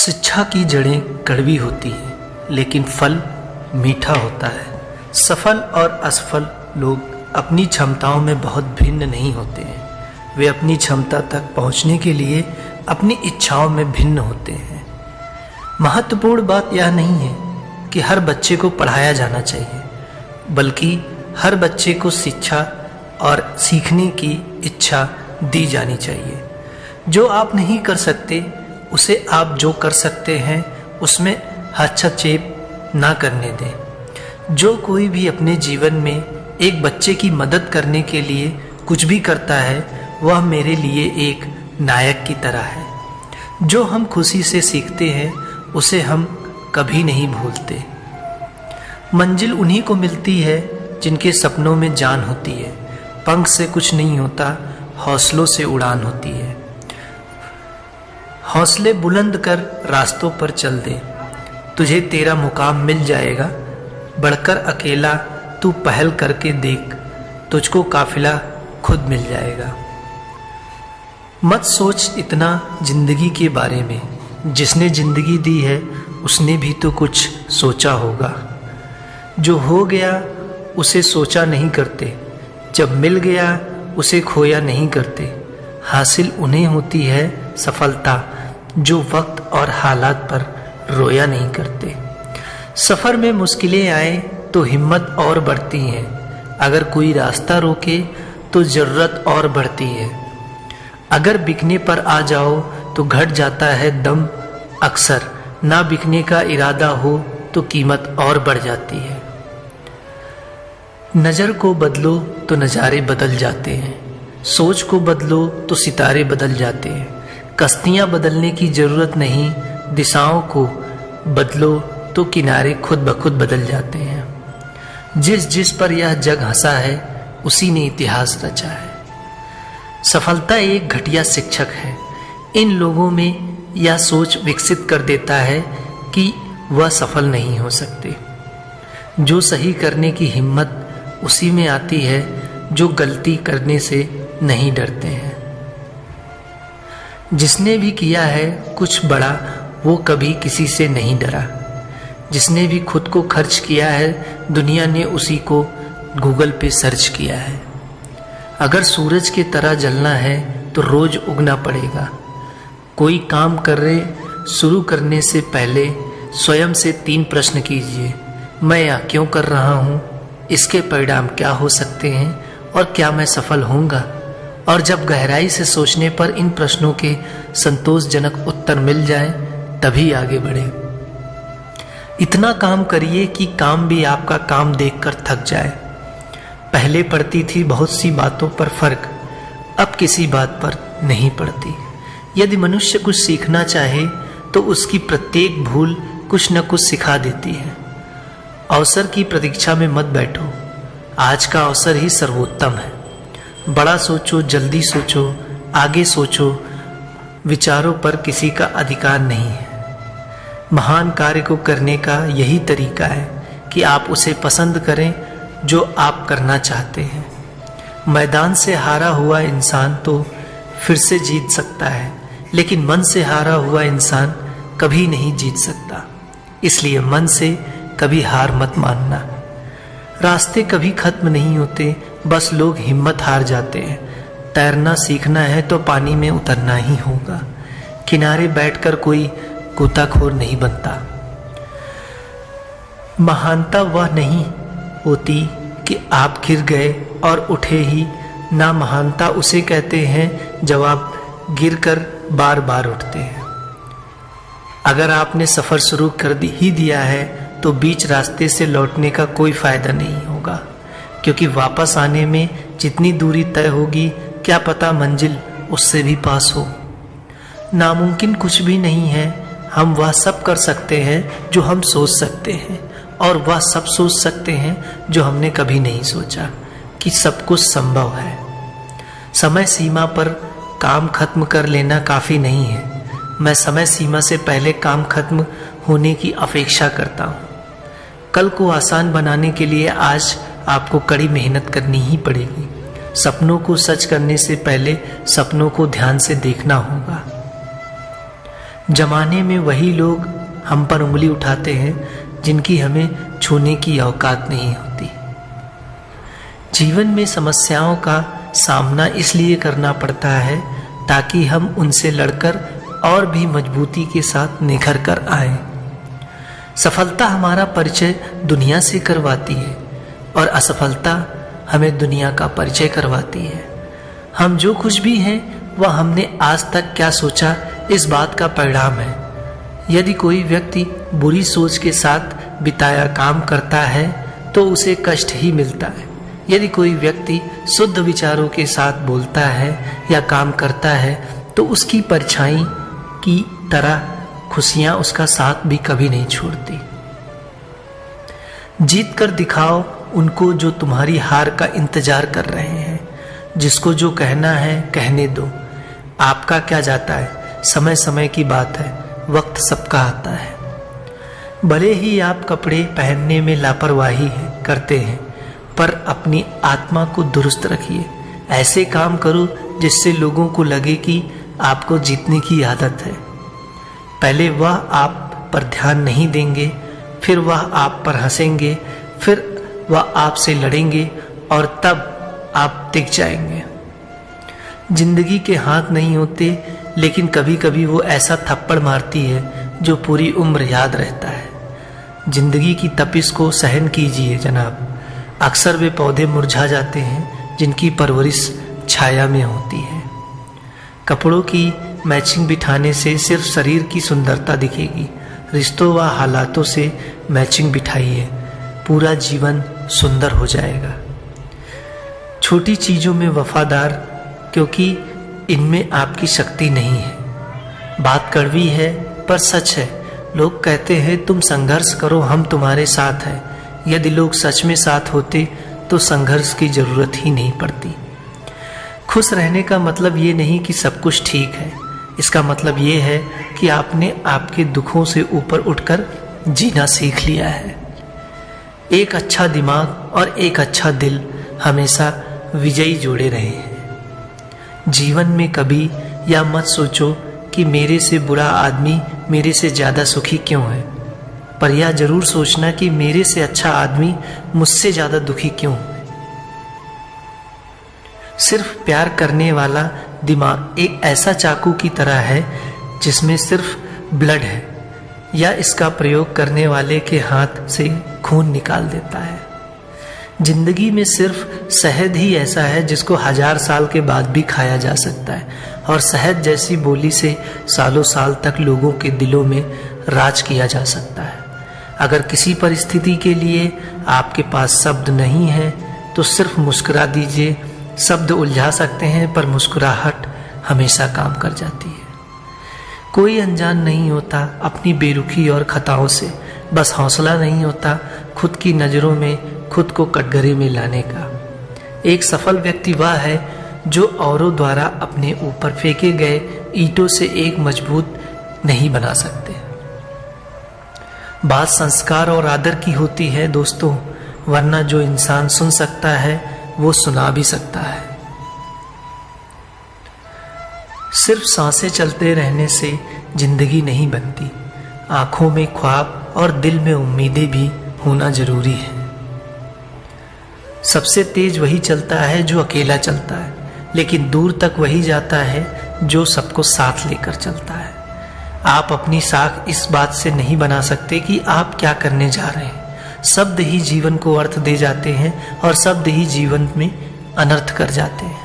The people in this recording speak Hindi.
शिक्षा की जड़ें कड़वी होती हैं, लेकिन फल मीठा होता है। सफल और असफल लोग अपनी क्षमताओं में बहुत भिन्न नहीं होते हैं। वे अपनी क्षमता तक पहुंचने के लिए अपनी इच्छाओं में भिन्न होते हैं। महत्वपूर्ण बात यह नहीं है कि हर बच्चे को पढ़ाया जाना चाहिए, बल्कि हर बच्चे को शिक्षा और सीखने की इच्छा दी जानी चाहिए। जो आप नहीं कर सकते उसे आप जो कर सकते हैं उसमें हस्तक्षेप ना करने दें। जो कोई भी अपने जीवन में एक बच्चे की मदद करने के लिए कुछ भी करता है, वह मेरे लिए एक नायक की तरह है। जो हम खुशी से सीखते हैं उसे हम कभी नहीं भूलते। मंजिल उन्हीं को मिलती है जिनके सपनों में जान होती है। पंख से कुछ नहीं होता, हौसलों से उड़ान होती है। हौसले बुलंद कर रास्तों पर चल दे, तुझे तेरा मुकाम मिल जाएगा। बढ़कर अकेला तू पहल करके देख, तुझको काफिला खुद मिल जाएगा। मत सोच इतना जिंदगी के बारे में, जिसने जिंदगी दी है उसने भी तो कुछ सोचा होगा। जो हो गया उसे सोचा नहीं करते, जब मिल गया उसे खोया नहीं करते। हासिल उन्हें होती है सफलता जो वक्त और हालात पर रोया नहीं करते। सफ़र में मुश्किलें आए तो हिम्मत और बढ़ती है। अगर कोई रास्ता रोके तो ज़रूरत और बढ़ती है। अगर बिकने पर आ जाओ तो घट जाता है दम। अक्सर ना बिकने का इरादा हो तो कीमत और बढ़ जाती है। नज़र को बदलो तो नज़ारे बदल जाते हैं। सोच को बदलो तो सितारे बदल जाते हैं। कश्तियाँ बदलने की ज़रूरत नहीं, दिशाओं को बदलो तो किनारे खुद ब खुद बदल जाते हैं। जिस जिस पर यह जग हंसा है उसी ने इतिहास रचा है। सफलता एक घटिया शिक्षक है। इन लोगों में यह सोच विकसित कर देता है कि वह सफल नहीं हो सकते। जो सही करने की हिम्मत उसी में आती है जो गलती करने से नहीं डरते हैं। जिसने भी किया है कुछ बड़ा वो कभी किसी से नहीं डरा। जिसने भी खुद को खर्च किया है दुनिया ने उसी को गूगल पे सर्च किया है। अगर सूरज की तरह जलना है तो रोज उगना पड़ेगा। कोई काम शुरू करने से पहले स्वयं से 3 प्रश्न कीजिए। मैं यह क्यों कर रहा हूँ, इसके परिणाम क्या हो सकते हैं और क्या मैं सफल होऊंगा। और जब गहराई से सोचने पर इन प्रश्नों के संतोषजनक उत्तर मिल जाए तभी आगे बढ़े। इतना काम करिए कि काम भी आपका काम देखकर थक जाए। पहले पड़ती थी बहुत सी बातों पर फर्क, अब किसी बात पर नहीं पड़ती। यदि मनुष्य कुछ सीखना चाहे तो उसकी प्रत्येक भूल कुछ न कुछ सिखा देती है। अवसर की प्रतीक्षा में मत बैठो, आज का अवसर ही सर्वोत्तम है। बड़ा सोचो, जल्दी सोचो, आगे सोचो। विचारों पर किसी का अधिकार नहीं है। महान कार्य को करने का यही तरीका है कि आप उसे पसंद करें जो आप करना चाहते हैं। मैदान से हारा हुआ इंसान तो फिर से जीत सकता है, लेकिन मन से हारा हुआ इंसान कभी नहीं जीत सकता। इसलिए मन से कभी हार मत मानना। रास्ते कभी खत्म नहीं होते, बस लोग हिम्मत हार जाते हैं। तैरना सीखना है तो पानी में उतरना ही होगा। किनारे बैठकर कोई गोताखोर नहीं बनता। महानता वह नहीं होती कि आप गिर गए और उठे ही, ना महानता उसे कहते हैं जब आप गिरकर बार बार उठते हैं। अगर आपने सफ़र शुरू कर ही दिया है तो बीच रास्ते से लौटने का कोई फायदा नहीं होगा, क्योंकि वापस आने में जितनी दूरी तय होगी क्या पता मंजिल उससे भी पास हो। नामुमकिन कुछ भी नहीं है। हम वह सब कर सकते हैं जो हम सोच सकते हैं, और वह सब सोच सकते हैं जो हमने कभी नहीं सोचा कि सब कुछ संभव है। समय सीमा पर काम खत्म कर लेना काफ़ी नहीं है। मैं समय सीमा से पहले काम खत्म होने की अपेक्षा करता हूँ। कल को आसान बनाने के लिए आज आपको कड़ी मेहनत करनी ही पड़ेगी। सपनों को सच करने से पहले सपनों को ध्यान से देखना होगा। जमाने में वही लोग हम पर उंगली उठाते हैं जिनकी हमें छूने की औकात नहीं होती। जीवन में समस्याओं का सामना इसलिए करना पड़ता है ताकि हम उनसे लड़कर और भी मजबूती के साथ निखर कर आए। सफलता हमारा परिचय दुनिया से करवाती है और असफलता हमें दुनिया का परिचय करवाती है। हम जो कुछ भी हैं वह हमने आज तक क्या सोचा इस बात का परिणाम है। यदि कोई व्यक्ति बुरी सोच के साथ बिताया काम करता है तो उसे कष्ट ही मिलता है। यदि कोई व्यक्ति शुद्ध विचारों के साथ बोलता है या काम करता है तो उसकी परछाई की तरह खुशियां उसका साथ भी कभी नहीं छोड़ती। जीत कर दिखाओ उनको जो तुम्हारी हार का इंतजार कर रहे हैं। जिसको जो कहना है कहने दो, आपका क्या जाता है। समय समय की बात है, वक्त सबका आता है। भले ही आप कपड़े पहनने में लापरवाही करते हैं, पर अपनी आत्मा को दुरुस्त रखिए। ऐसे काम करो जिससे लोगों को लगे कि आपको जीतने की आदत है। पहले वह आप पर ध्यान नहीं देंगे, फिर वह आप पर हंसेंगे, फिर वह आपसे लड़ेंगे और तब आप टिक जाएंगे। जिंदगी के हाथ नहीं होते, लेकिन कभी कभी वो ऐसा थप्पड़ मारती है जो पूरी उम्र याद रहता है। जिंदगी की तपिश को सहन कीजिए जनाब। अक्सर वे पौधे मुरझा जाते हैं जिनकी परवरिश छाया में होती है। कपड़ों की मैचिंग बिठाने से सिर्फ शरीर की सुंदरता दिखेगी। रिश्तों व हालातों से मैचिंग बिठाइए, पूरा जीवन सुंदर हो जाएगा। छोटी चीज़ों में वफादार, क्योंकि इनमें आपकी शक्ति नहीं है। बात कड़वी है पर सच है। लोग कहते हैं तुम संघर्ष करो, हम तुम्हारे साथ हैं। यदि लोग सच में साथ होते तो संघर्ष की जरूरत ही नहीं पड़ती। खुश रहने का मतलब ये नहीं कि सब कुछ ठीक है। इसका मतलब ये है कि आपने आपके दुखों से ऊपर उठकर जीना सीख लिया है। एक अच्छा दिमाग और एक अच्छा दिल हमेशा विजयी जोड़े रहे हैं। जीवन में कभी यह मत सोचो कि मेरे से बुरा आदमी मेरे से ज़्यादा सुखी क्यों है, पर यह जरूर सोचना कि मेरे से अच्छा आदमी मुझसे ज़्यादा दुखी क्यों है। सिर्फ प्यार करने वाला दिमाग एक ऐसा चाकू की तरह है जिसमें सिर्फ ब्लड है, या इसका प्रयोग करने वाले के हाथ से खून निकाल देता है। जिंदगी में सिर्फ शहद ही ऐसा है जिसको 1000 साल के बाद भी खाया जा सकता है, और शहद जैसी बोली से सालों साल तक लोगों के दिलों में राज किया जा सकता है। अगर किसी परिस्थिति के लिए आपके पास शब्द नहीं है तो सिर्फ मुस्कुरा दीजिए। शब्द उलझा सकते हैं पर मुस्कुराहट हमेशा काम कर जाती है। कोई अनजान नहीं होता अपनी बेरुखी और खताओं से, बस हौसला नहीं होता खुद की नज़रों में खुद को कटघरे में लाने का। एक सफल व्यक्ति वह है जो औरों द्वारा अपने ऊपर फेंके गए ईंटों से एक मजबूत नहीं बना सकते। बात संस्कार और आदर की होती है दोस्तों, वरना जो इंसान सुन सकता है वो सुना भी सकता है। सिर्फ सांसें चलते रहने से जिंदगी नहीं बनती। आंखों में ख्वाब और दिल में उम्मीदें भी होना जरूरी है। सबसे तेज वही चलता है जो अकेला चलता है, लेकिन दूर तक वही जाता है जो सबको साथ लेकर चलता है। आप अपनी साख इस बात से नहीं बना सकते कि आप क्या करने जा रहे हैं। शब्द ही जीवन को अर्थ दे जाते हैं और शब्द ही जीवन में अनर्थ कर जाते हैं।